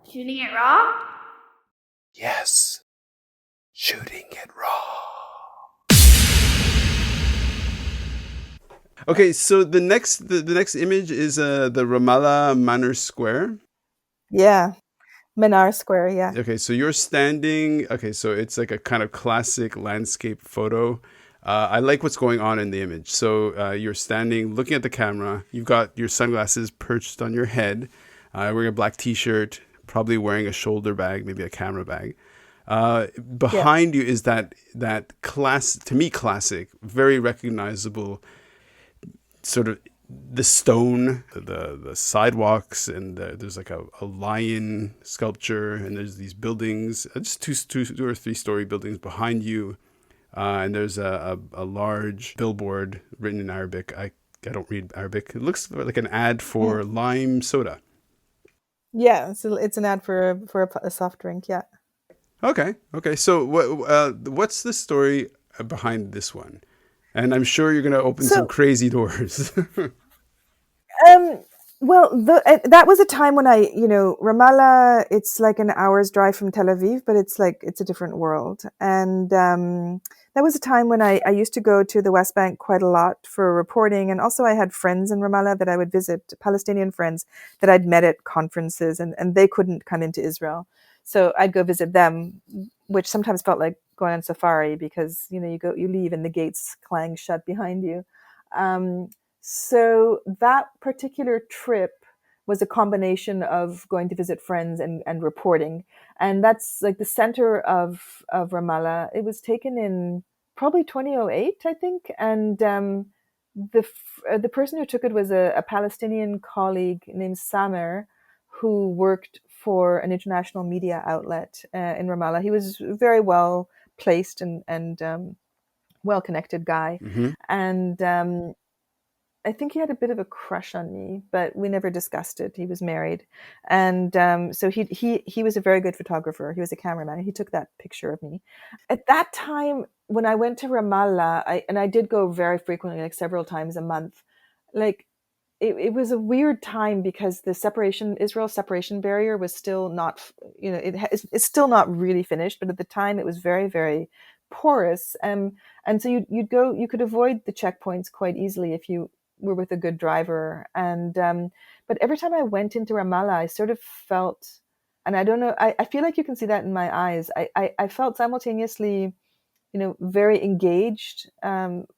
Shooting it raw? Yes. Shooting it raw. Okay, so the next image is the Ramallah Manor Square. Yeah. Manar Square, yeah. Okay, so you're standing. Okay, so it's like a kind of classic landscape photo. I like what's going on in the image. So you're standing, looking at the camera. You've got your sunglasses perched on your head, wearing a black T-shirt, probably wearing a shoulder bag, maybe a camera bag. Behind you is that classic, very recognizable sort of the stone, the sidewalks, and there's like a lion sculpture, and there's these buildings, just two or three story buildings behind you, and there's a large billboard written in Arabic. I don't read Arabic. It looks like an ad for lime soda. Yeah, so it's an ad for a soft drink. Yeah. Okay. So what's the story behind this one? And I'm sure you're going to open some crazy doors. Well, that was a time when Ramallah, it's like an hour's drive from Tel Aviv, but it's a different world. And that was a time when I used to go to the West Bank quite a lot for reporting. And also I had friends in Ramallah that I would visit, Palestinian friends that I'd met at conferences, and they couldn't come into Israel. So I'd go visit them, which sometimes felt like going on safari because, you leave and the gates clang shut behind you. So that particular trip was a combination of going to visit friends and reporting. And that's like the center of Ramallah. It was taken in probably 2008, I think. And the person who took it was a Palestinian colleague named Samer, who worked for an international media outlet in Ramallah. He was very well placed and well-connected guy. Mm-hmm. And I think he had a bit of a crush on me, but we never discussed it. He was married. And so he was a very good photographer. He was a cameraman. He took that picture of me. At that time, when I went to Ramallah, I did go very frequently, like several times a month, like it was a weird time because the Israel separation barrier was still not, it's still not really finished, but at the time it was very, very porous. And so you could avoid the checkpoints quite easily if you were with a good driver. And but every time I went into Ramallah, I sort of felt, and I don't know, I feel like you can see that in my eyes. I felt simultaneously, very engaged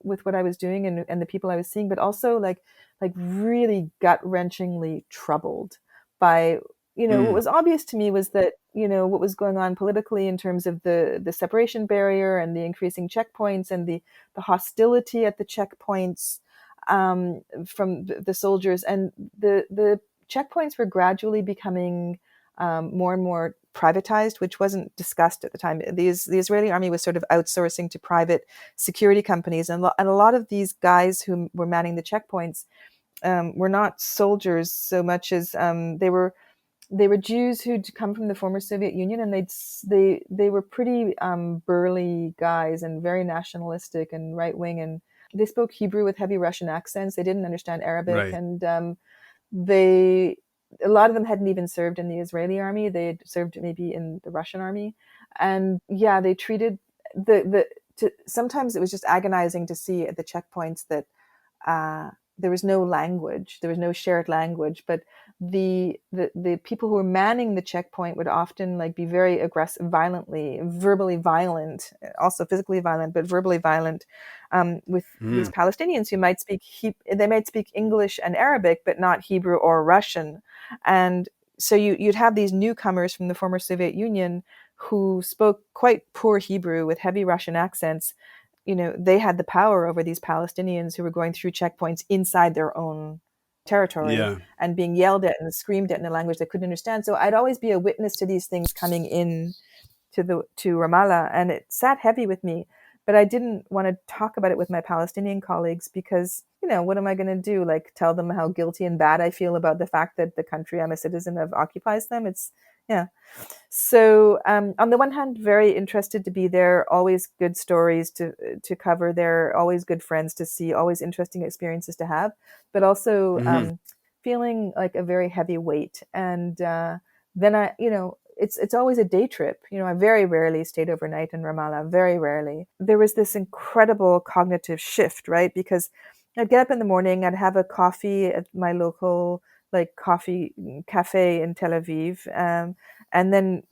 with what I was doing and the people I was seeing, but also like really gut-wrenchingly troubled by, what was obvious to me was that, what was going on politically in terms of the separation barrier and the increasing checkpoints and the hostility at the checkpoints from the soldiers. And the checkpoints were gradually becoming more and more privatized, which wasn't discussed at the time. The Israeli army was sort of outsourcing to private security companies. And a lot of these guys who were manning the checkpoints were not soldiers so much as they were Jews who'd come from the former Soviet Union, and they were pretty burly guys and very nationalistic and right wing, and they spoke Hebrew with heavy Russian accents. They didn't understand Arabic, Right. and a lot of them hadn't even served in the Israeli army. They had served maybe in the Russian army, and yeah, they treated sometimes it was just agonizing to see at the checkpoints that there was no language, there was no shared language, but the people who were manning the checkpoint would often like be very aggressive, verbally violent, also physically violent, but verbally violent with these Palestinians who might speak English and Arabic, but not Hebrew or Russian. And so you'd have these newcomers from the former Soviet Union who spoke quite poor Hebrew with heavy Russian accents. They had the power over these Palestinians who were going through checkpoints inside their own territory and being yelled at and screamed at in a language they couldn't understand. So I'd always be a witness to these things coming in to Ramallah, and it sat heavy with me. But I didn't want to talk about it with my Palestinian colleagues because, what am I going to do? Like tell them how guilty and bad I feel about the fact that the country I'm a citizen of occupies them? So on the one hand, very interested to be there, always good stories to cover there, always good friends to see, always interesting experiences to have, but also feeling like a very heavy weight and then it's always a day trip. I very rarely stayed overnight in Ramallah, very rarely. There was this incredible cognitive shift, right? Because I'd get up in the morning, I'd have a coffee at my local like coffee cafe in Tel Aviv, and then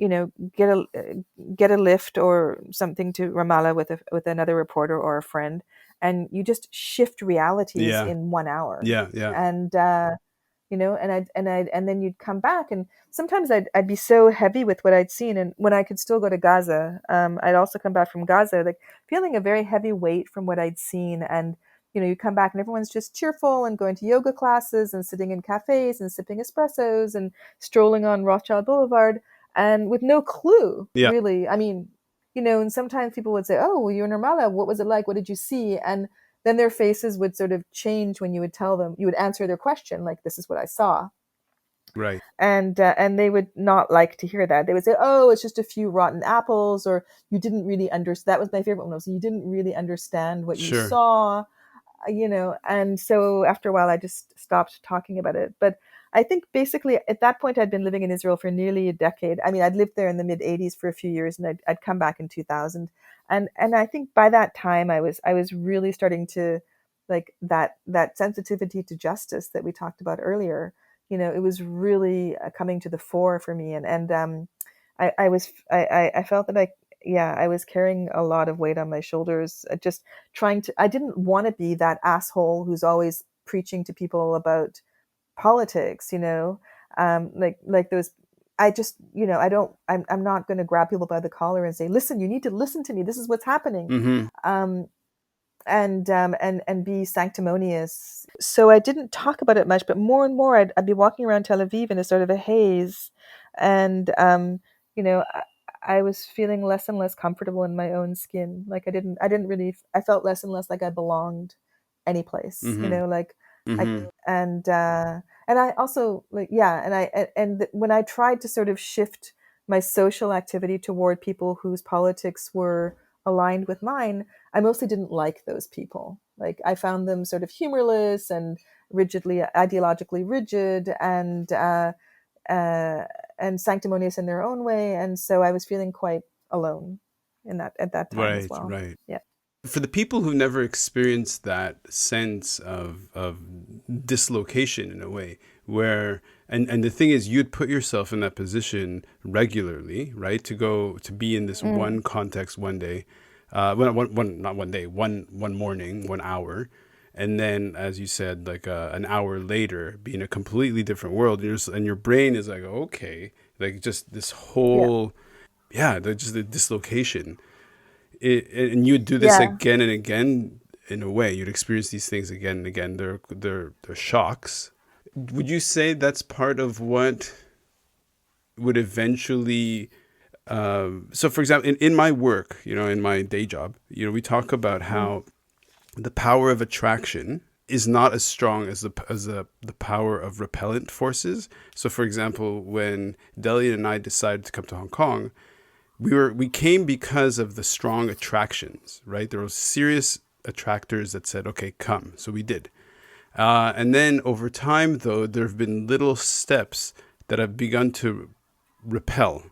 get a lift or something to Ramallah with another reporter or a friend, and you just shift realities Yeah. in 1 hour. Yeah. Yeah. And and then you'd come back, and sometimes I'd be so heavy with what I'd seen, and when I could still go to Gaza, I'd also come back from Gaza like feeling a very heavy weight from what I'd seen. And you come back and everyone's just cheerful and going to yoga classes and sitting in cafes and sipping espressos and strolling on Rothschild Boulevard, and with no clue Yeah. really. I mean, and sometimes people would say, oh, well, you're in Ramallah, what was it like, what did you see? And then their faces would sort of change when you would tell them, you would answer their question like, this is what I saw. Right. And they would not like to hear that. They would say, oh, it's just a few rotten apples, or you didn't really understand. That was my favorite one, was you didn't really understand what you Sure. saw. And so after a while I just stopped talking about it. But I think basically at that point I'd been living in Israel for nearly a decade. I mean, I'd lived there in the mid 80s for a few years, and I'd come back in 2000. And I think by that time I was really starting to like that sensitivity to justice that we talked about earlier. It was really coming to the fore for me. And I felt that I was carrying a lot of weight on my shoulders, just I didn't want to be that asshole who's always preaching to people about politics, like those. I just, I don't, I'm not going to grab people by the collar and say, listen, you need to listen to me. This is what's happening. Mm-hmm. And be sanctimonious. So I didn't talk about it much, but more and more I'd be walking around Tel Aviv in a sort of a haze, and you know, I was feeling less and less comfortable in my own skin. Like I didn't really, I felt less and less like I belonged any place. Mm-hmm. Like I Mm-hmm. and I also like yeah, when I tried to sort of shift my social activity toward people whose politics were aligned with mine, I mostly didn't like those people. Like I found them sort of humorless and rigidly ideologically rigid, uh, and sanctimonious in their own way, and so I was feeling quite alone in that at that time as Right. well. Right. Yeah. For the people who never experienced that sense of dislocation in a way, where and the thing is, you'd put yourself in that position regularly, right? To be in this Mm. one context one day, not one day, one morning, 1 hour, and then, as you said, like an hour later, be in a completely different world, and your brain is like, okay, like just this Yeah. whole, yeah, just the dislocation. And you'd do this Yeah. again and again. In a way, you'd experience these things again and again. They're shocks. Would you say that's part of what would eventually so for example, in my work, in my day job, we talk about Mm. how the power of attraction is not as strong as the power of repellent forces. So for example, when Delia and I decided to come to Hong Kong, we came because of the strong attractions, right? There were serious attractors that said, okay, come. So we did. And then over time, though, there have been little steps that have begun to repel,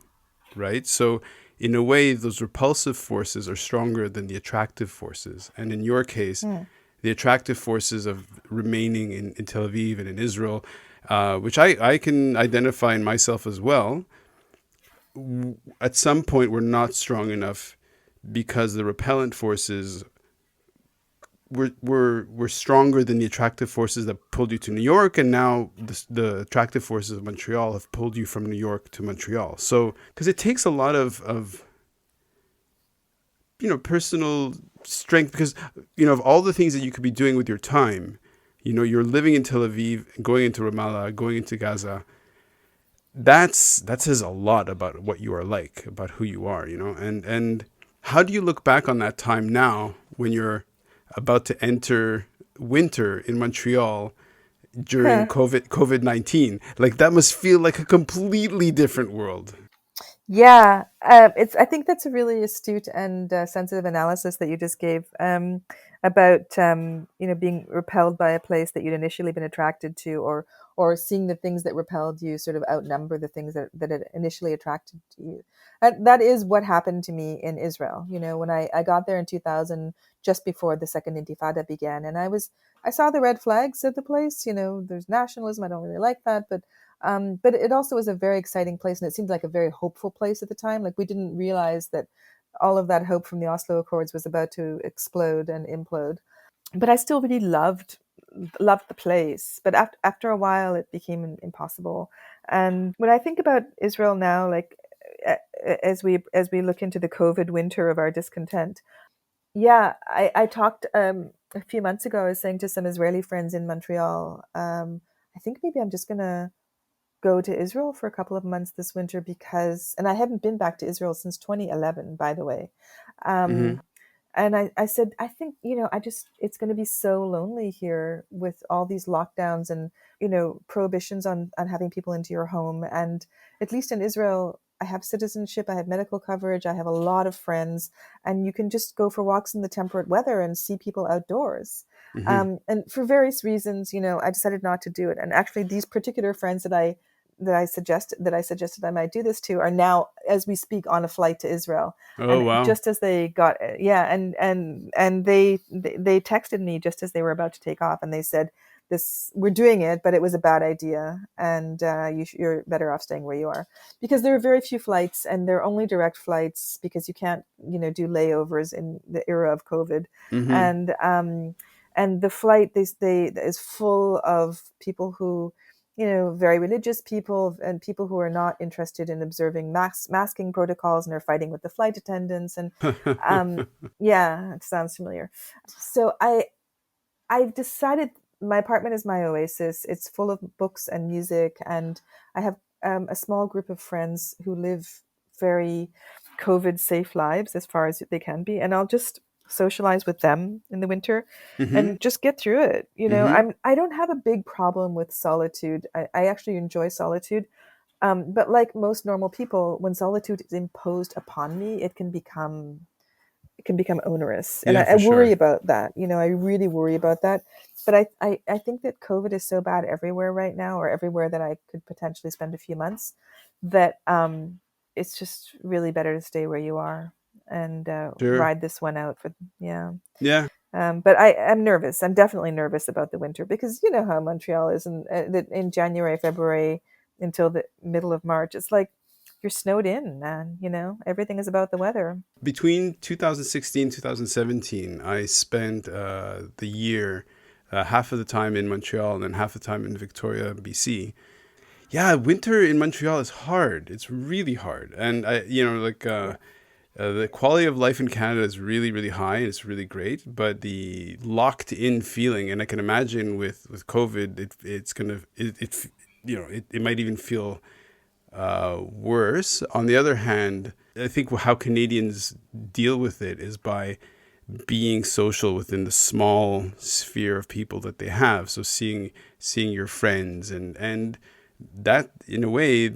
right? So in a way, those repulsive forces are stronger than the attractive forces. And in your case, Mm. the attractive forces of remaining in Tel Aviv and in Israel, which I can identify in myself as well, at some point were not strong enough because the repellent forces were stronger than the attractive forces that pulled you to New York, and now the attractive forces of Montreal have pulled you from New York to Montreal. So because it takes a lot of personal strength, because of all the things that you could be doing with your time, you're living in Tel Aviv, going into Ramallah, going into Gaza. That says a lot about what you are like, about who you are, and how do you look back on that time now when you're about to enter winter in Montreal during COVID-19? Like that must feel like a completely different world. Yeah, I think that's a really astute and sensitive analysis that you just gave, about being repelled by a place that you'd initially been attracted to, or seeing the things that repelled you sort of outnumber the things that had initially attracted to you. And that is what happened to me in Israel. When I got there in 2000, just before the Second Intifada began, and I saw the red flags of the place. There's nationalism. I don't really like that, but it also was a very exciting place, and it seemed like a very hopeful place at the time. Like, we didn't realize that all of that hope from the Oslo Accords was about to explode and implode. But I still really loved the place. But after a while, it became impossible. And when I think about Israel now, like, as we look into the COVID winter of our discontent, yeah, I talked a few months ago. I was saying to some Israeli friends in Montreal, I think maybe I'm just gonna go to Israel for a couple of months this winter, and I haven't been back to Israel since 2011, by the way. Mm-hmm. Um, and I said, I think, it's going to be so lonely here with all these lockdowns and, prohibitions on having people into your home. And at least in Israel, I have citizenship, I have medical coverage, I have a lot of friends, and you can just go for walks in the temperate weather and see people outdoors. Mm-hmm. And for various reasons, I decided not to do it. And actually, these particular friends that I suggested I might do this to are now, as we speak, on a flight to Israel. Oh, And wow. just as they got, yeah, and they texted me just as they were about to take off, and they said, "This, we're doing it, but it was a bad idea, and you're better off staying where you are, because there are very few flights, and they're only direct flights because you can't, do layovers in the era of COVID, Mm-hmm. and the flight they is full of people who, very religious people and people who are not interested in observing masking protocols, and are fighting with the flight attendants. And yeah, it sounds familiar. So I've decided my apartment is my oasis. It's full of books and music, and I have a small group of friends who live very COVID safe lives as far as they can be, and I'll just socialize with them in the winter Mm-hmm. and just get through it. Mm-hmm. I don't have a big problem with solitude. I actually enjoy solitude. But like most normal people, when solitude is imposed upon me, it can become onerous. And Yeah, I for worry sure. about that. I really worry about that. But I think that COVID is so bad everywhere right now, or everywhere that I could potentially spend a few months, that it's just really better to stay where you are and Sure. ride this one out. Yeah. Yeah. But I'm nervous. I'm definitely nervous about the winter, because you know how Montreal is, in January, February, until the middle of March. It's like you're snowed in, man. Everything is about the weather. Between 2016 2017, I spent the year, half of the time in Montreal and then half the time in Victoria, BC. Yeah, winter in Montreal is hard. It's really hard. And Yeah. the quality of life in Canada is really, really high, and it's really great. But the locked in feeling, and I can imagine with COVID, it's gonna it might even feel worse. On the other hand, I think how Canadians deal with it is by being social within the small sphere of people that they have. So seeing your friends, and that, in a way,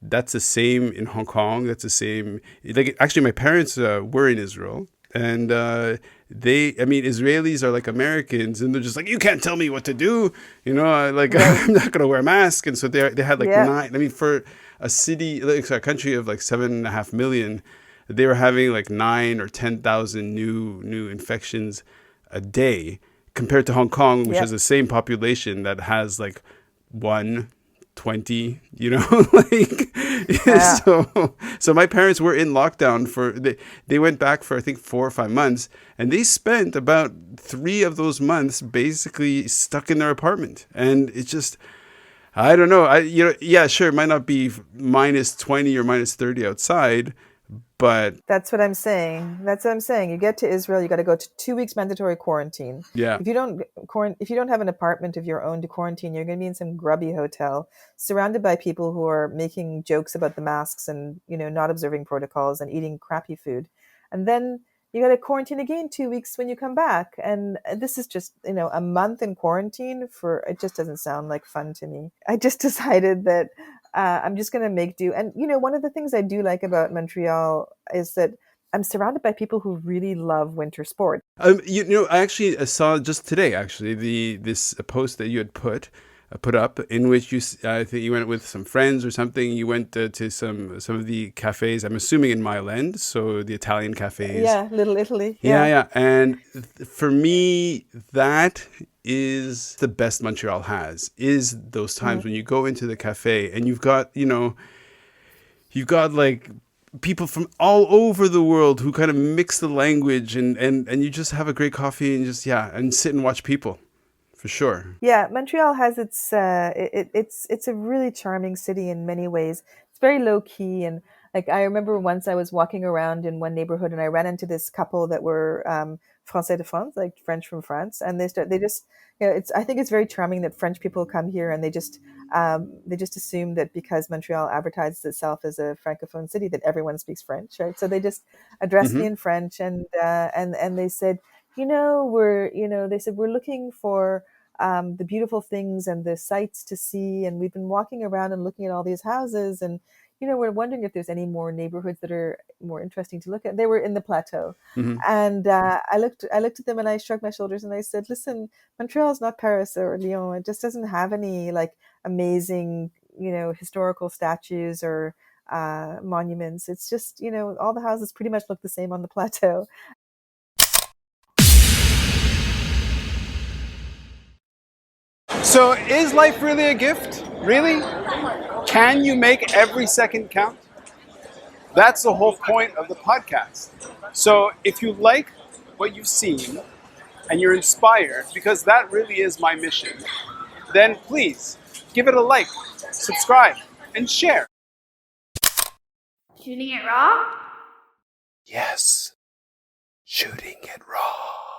that's the same in Hong Kong. That's the same. Like, actually, my parents were in Israel, and I mean, Israelis are like Americans, and they're just like, you can't tell me what to do. Like, Right. I'm not gonna wear a mask. And so they had like Yeah. nine. I mean, for a city, like a country of like 7.5 million, they were having like 9 or 10,000 new infections a day, compared to Hong Kong, which has Yep. the same population that has like 120, like. Yeah. So my parents were in lockdown they went back for, I think, 4 or 5 months, and they spent about 3 of those months basically stuck in their apartment. And it's just, I don't know. Yeah, sure, it might not be -20 or -30 outside, but That's what I'm saying. That's what I'm saying. You get to Israel, you got to go to 2 weeks mandatory quarantine. yeah. If you don't have an apartment of your own to quarantine, you're going to be in some grubby hotel, surrounded by people who are making jokes about the masks and not observing protocols and eating crappy food, and then you got to quarantine again 2 weeks when you come back. And this is just a month in quarantine for. It just doesn't sound like fun to me. I just decided that I'm just going to make do. And one of the things I do like about Montreal is that I'm surrounded by people who really love winter sports. I actually saw just today, actually, this post that you had put. put up, in which I think you went with some friends or something. You went to some of the cafes. I'm assuming in Mile End, so the Italian cafes. Yeah, Little Italy. Yeah, Yeah. yeah. And for me, that is the best Montreal has, is those times Mm. when you go into the cafe and you've got like people from all over the world who kind of mix the language, and you just have a great coffee and just, yeah, and sit and watch people, for sure. Yeah, Montreal has it's a really charming city in many ways. It's very low key, and like I remember once I was walking around in one neighborhood and I ran into this couple that were Français de France, like French from France, and they just it's I think it's very charming that French people come here and they just assume that because Montreal advertises itself as a francophone city that everyone speaks French, right? So they just addressed me Hmm. in French, and they said, they said we're looking for the beautiful things and the sights to see. And we've been walking around and looking at all these houses. And, we're wondering if there's any more neighborhoods that are more interesting to look at. They were in the plateau. Hmm. And I looked at them and I shrugged my shoulders and I said, listen, Montreal is not Paris or Lyon. It just doesn't have any like amazing, historical statues or monuments. It's just, all the houses pretty much look the same on the plateau. So, is life really a gift? Really? Can you make every second count? That's the whole point of the podcast. So, if you like what you've seen and you're inspired, because that really is my mission, then please give it a like, subscribe, and share. Shooting it raw? Yes, shooting it raw.